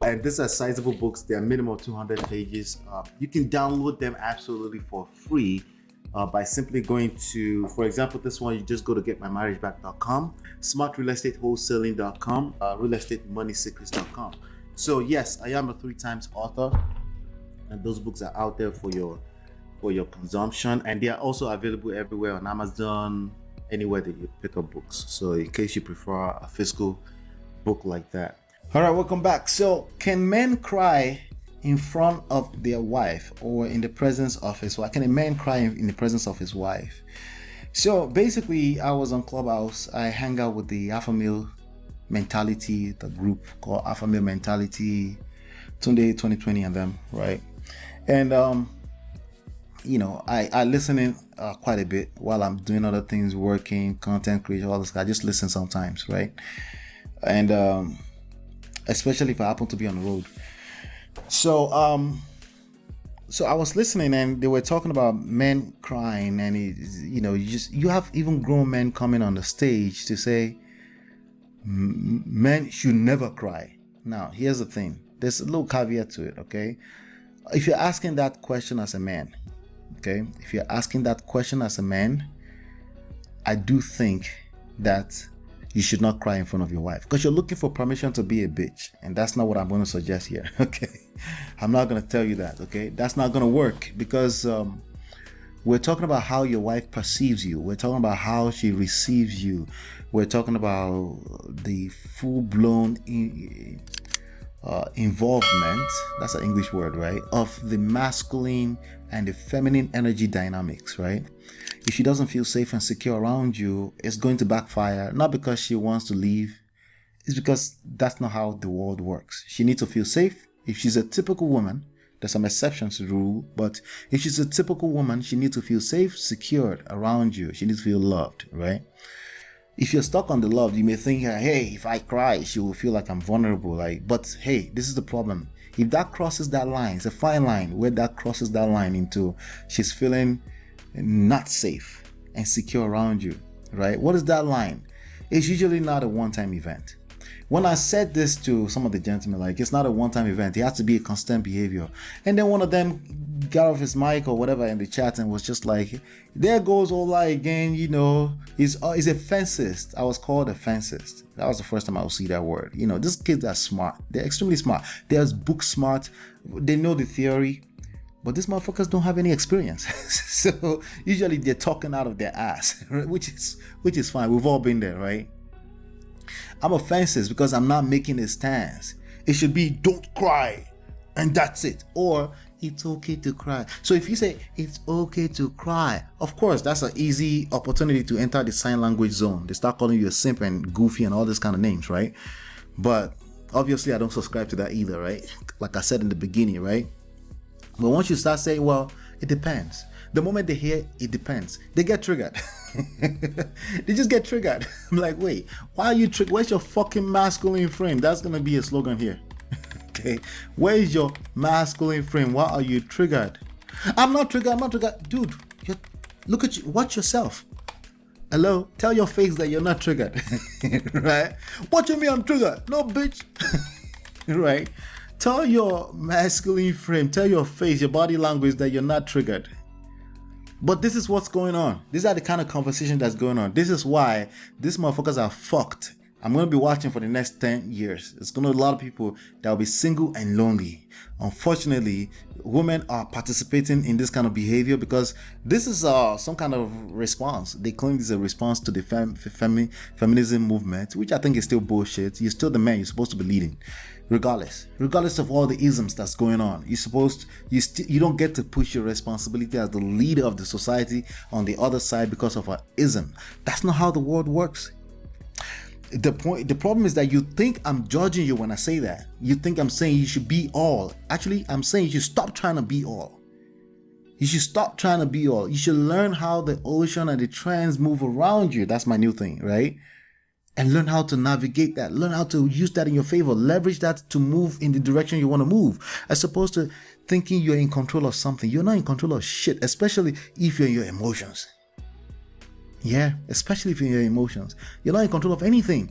And these are sizable books. They are minimum 200 pages. You can download them absolutely for free by simply going to, for example, this one, you just go to getmymarriageback.com, smartrealestatewholesaling.com, realestatemoneysecrets.com. So yes, I am a 3 times author, and those books are out there for your consumption, and they are also available everywhere on Amazon, anywhere that you pick up books. So in case you prefer a physical book like that. All right, welcome back. So can men cry in front of their wife or in the presence of his wife? Can a man cry in the presence of his wife? So basically, I was on Clubhouse. I hang out with the Alpha Male Mentality, the group called Alpha Male Mentality, Tunde 2020 and them, right? And I listen in quite a bit while I'm doing other things, working, content creation, all this. I just listen sometimes, right? And especially if I happen to be on the road. So I was listening, and they were talking about men crying, and you have even grown men coming on the stage to say men should never cry. Now, here's the thing. There's a little caveat to it, okay? If you're asking that question as a man, okay? If you're asking that question as a man, I do think that you should not cry in front of your wife, because you're looking for permission to be a bitch, and that's not what I'm going to suggest here. Okay, I'm not going to tell you that. Okay, that's not going to work, because we're talking about how your wife perceives you. We're talking about how she receives you. We're talking about the full-blown involvement, that's an English word, right, of the masculine and the feminine energy dynamics, right? If she doesn't feel safe and secure around you, it's going to backfire, not because she wants to leave, it's because that's not how the world works. She needs to feel safe. If she's a typical woman, there's some exceptions to the rule, but if she's a typical woman, she needs to feel safe, secured around you. She needs to feel loved, right? If you're stuck on the love, you may think, hey, if I cry, she will feel like I'm vulnerable. But hey, this is the problem. If that crosses that line, it's a fine line where that crosses that line into she's feeling not safe and secure around you, right? What is that line? It's usually not a one-time event. When I said this to some of the gentlemen, it's not a one-time event, it has to be a constant behavior. And then one of them got off his mic or whatever in the chat and was just like, there goes Ola again, he's a fencist. I was called a fencist. That was the first time I would see that word. These kids are smart. They're extremely smart. They're book smart. They know the theory. But these motherfuckers don't have any experience. So usually they're talking out of their ass, right? Which is fine. We've all been there, right? I'm offensive because I'm not making a stance. It should be don't cry and that's it. Or it's okay to cry. So if you say it's okay to cry, of course, that's an easy opportunity to enter the sign language zone. They start calling you a simp and goofy and all these kind of names, right? But obviously I don't subscribe to that either, right? Like I said in the beginning, right? But once you start saying, well, it depends. The moment they hear it depends, they get triggered. They just get triggered. I'm like, wait, why are you triggered? Where's your fucking masculine frame? That's going to be a slogan here. Okay. Where is your masculine frame? Why are you triggered? I'm not triggered. Dude, look at you. Watch yourself. Hello? Tell your face that you're not triggered. Right? What you mean I'm triggered? No, bitch. Right? Tell your masculine frame, tell your face, your body language that you're not triggered. But this is what's going on. These are the kind of conversation that's going on. This is why these motherfuckers are fucked. I'm going to be watching for the next 10 years. It's going to be a lot of people that will be single and lonely. Unfortunately, women are participating in this kind of behavior because this is some kind of response. They claim this is a response to the feminism movement, which I think is still bullshit. You're still the man. You're supposed to be leading. Regardless of all the isms that's going on, you don't get to push your responsibility as the leader of the society on the other side because of an ism. That's not how the world works. The problem is that you think I'm judging you when I say that. You think I'm saying you should be all. Actually, I'm saying you should stop trying to be all. You should stop trying to be all. You should learn how the ocean and the trends move around you. That's my new thing, right? And learn how to navigate that. Learn how to use that in your favor. Leverage that to move in the direction you want to move. As opposed to thinking you're in control of something. You're not in control of shit, especially if you're in your emotions. Yeah, especially if you're in your emotions. You're not in control of anything.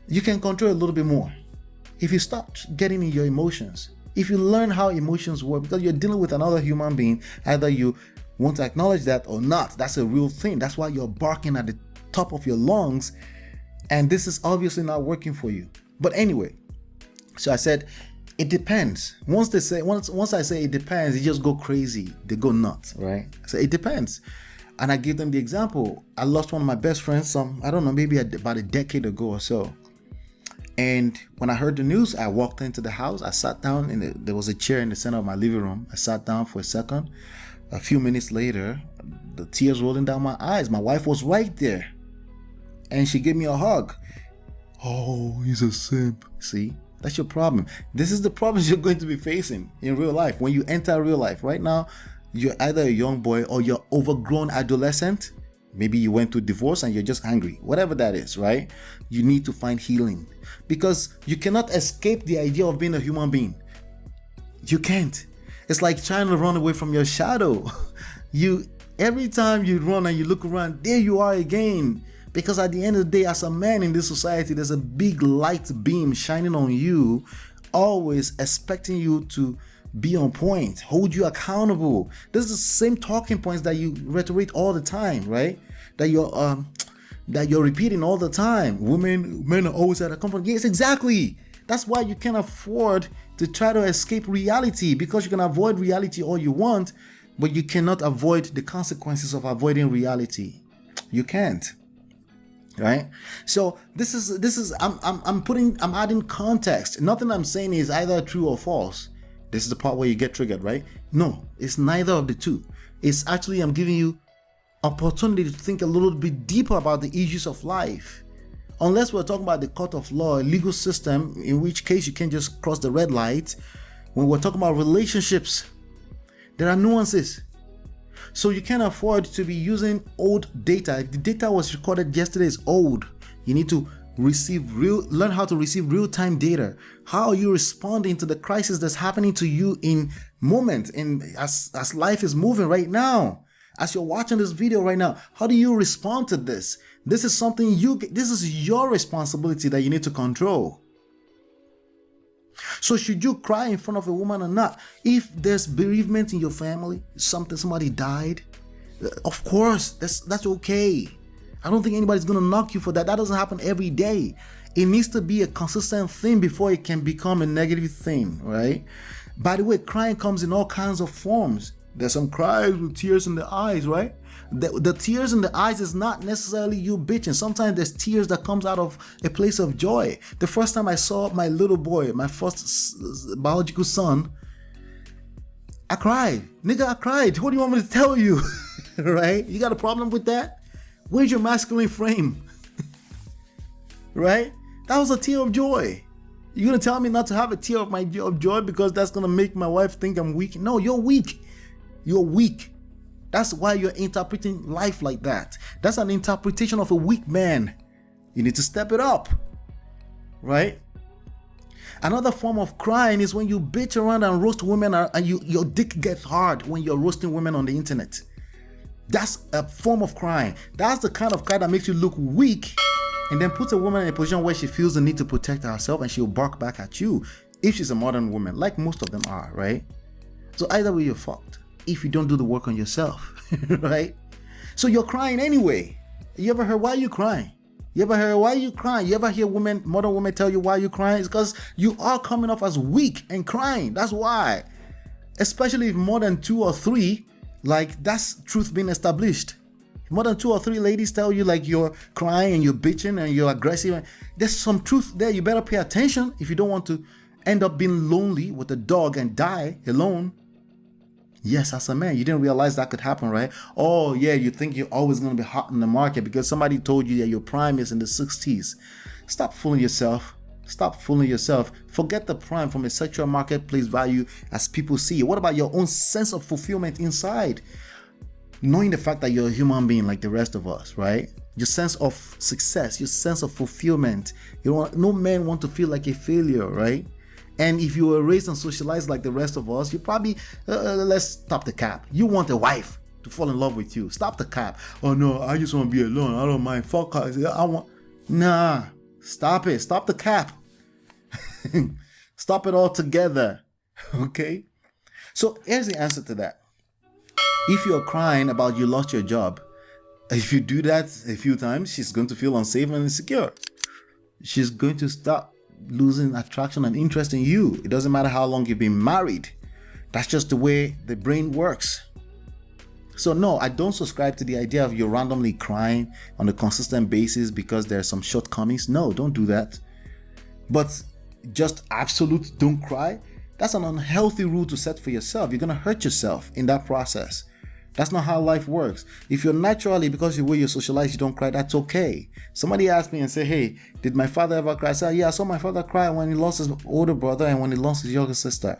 You can control a little bit more. If you stop getting in your emotions, if you learn how emotions work, because you're dealing with another human being, either you want to acknowledge that or not, that's a real thing. That's why you're barking at the top of your lungs, and this is obviously not working for you. But anyway, so I said, it depends. Once I say it depends, they just go crazy. They go nuts, right? So it depends. And I give them the example. I lost one of my best friends maybe about a decade ago or so. And when I heard the news, I walked into the house. I sat down, and there was a chair in the center of my living room. I sat down for a second. A few minutes later, the tears rolling down my eyes. My wife was right there, and she gave me a hug. Oh, he's a simp. See, that's your problem. This is the problems you're going to be facing in real life. When you enter real life right now, you're either a young boy or you're overgrown adolescent. Maybe you went through divorce and you're just angry. Whatever that is, right? You need to find healing, because you cannot escape the idea of being a human being. You can't. It's like trying to run away from your shadow. Every time you run and you look around, there you are again. Because at the end of the day, as a man in this society, there's a big light beam shining on you, always expecting you to be on point, hold you accountable. This is the same talking points that you reiterate all the time, right? That you're repeating all the time. Men are always at a comfort. Yes, exactly. That's why you can't afford to try to escape reality, because you can avoid reality all you want, but you cannot avoid the consequences of avoiding reality. You can't. Right? So this is I'm adding context. Nothing I'm saying is either true or false. This is the part where you get triggered, right? No, it's neither of the two. It's actually, I'm giving you opportunity to think a little bit deeper about the issues of life. Unless we're talking about the court of law, a legal system, in which case you can't just cross the red light. When we're talking about relationships, there are nuances. So you can't afford to be using old data. If the data was recorded yesterday is old, you need to learn how to receive real-time data. How are you responding to the crisis that's happening to you in moment, as life is moving right now? As you're watching this video right now, how do you respond to this? This is this is your responsibility that you need to control. So should you cry in front of a woman or not? If there's bereavement in your family, somebody died, of course, that's okay. I don't think anybody's gonna knock you for that. That doesn't happen every day. It needs to be a consistent thing before it can become a negative thing, right? By the way, crying comes in all kinds of forms. There's some cries with tears in the eyes, right? The tears in the eyes is not necessarily you bitching. Sometimes there's tears that comes out of a place of joy. The first time I saw my little boy, my first biological son, I cried. Nigga, I cried. What do you want me to tell you? Right? You got a problem with that? Where's your masculine frame? Right? That was a tear of joy. You're gonna tell me not to have a tear of joy because that's gonna make my wife think I'm weak? No, you're weak. You're weak. That's why you're interpreting life like that. That's an interpretation of a weak man. You need to step it up. Right? Another form of crying is when you bitch around and roast women and your dick gets hard when you're roasting women on the internet. That's a form of crying. That's the kind of cry that makes you look weak and then puts a woman in a position where she feels the need to protect herself, and she'll bark back at you if she's a modern woman, like most of them are, right? So either way, you're fucked if you don't do the work on yourself, right? So you're crying anyway. You ever heard, why are you crying? You ever heard, why are you crying? You ever hear modern women tell you why you're crying? It's because you are coming off as weak and crying. That's why. Especially if more than 2 or 3, like, that's truth being established. More than 2 or 3 ladies tell you like you're crying and you're bitching and you're aggressive, there's some truth there. You better pay attention if you don't want to end up being lonely with a dog and die alone. Yes, as a man, you didn't realize that could happen, right? Oh yeah, you think you're always going to be hot in the market because somebody told you that your prime is in the 60s. Stop fooling yourself. Stop fooling yourself. Forget the prime from a sexual marketplace value as people see it. What about your own sense of fulfillment inside? Knowing the fact that you're a human being like the rest of us, right? Your sense of success, your sense of fulfillment. No man want to feel like a failure, right? And if you were raised and socialized like the rest of us, you probably, let's stop the cap. You want a wife to fall in love with you. Stop the cap. Oh no, I just want to be alone. I don't mind. Fuck her. Nah, stop it. Stop the cap. Stop it all together. Okay? So here's the answer to that. If you're crying about you lost your job, if you do that a few times, she's going to feel unsafe and insecure. She's going to start losing attraction and interest in you. It doesn't matter how long you've been married. That's just the way the brain works. So no, I don't subscribe to the idea of you randomly crying on a consistent basis because there are some shortcomings. No, don't do that. But just absolute don't cry, that's an unhealthy rule to set for yourself. You're going to hurt yourself in that process. That's not how life works. If you're naturally, because the way you socialize, you don't cry, that's okay. Somebody asked me and said, hey, did my father ever cry? I said, yeah, I saw my father cry when he lost his older brother and when he lost his younger sister.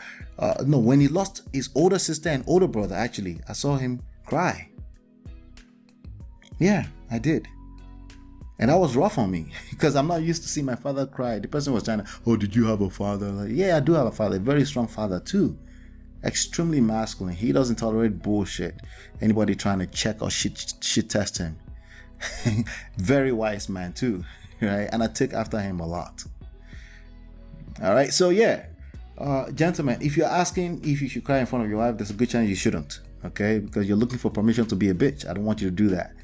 No, when he lost his older sister and older brother, actually, I saw him cry. Yeah, I did. And that was rough on me because I'm not used to seeing my father cry. The person was trying to, oh, did you have a father? Like, yeah, I do have a father, a very strong father too. Extremely masculine. He doesn't tolerate bullshit. Anybody trying to check or shit test him. Very wise man too, right? And I take after him a lot. All right, so yeah, gentlemen, if you're asking if you should cry in front of your wife, there's a good chance you shouldn't, okay? Because you're looking for permission to be a bitch. I don't want you to do that.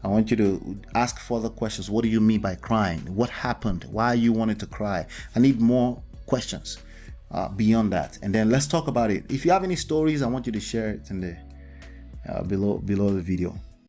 I want you to ask further questions. What do you mean by crying? What happened? Why you wanted to cry? I need more questions beyond that, and then let's talk about it. If you have any stories, I want you to share it in the below the video.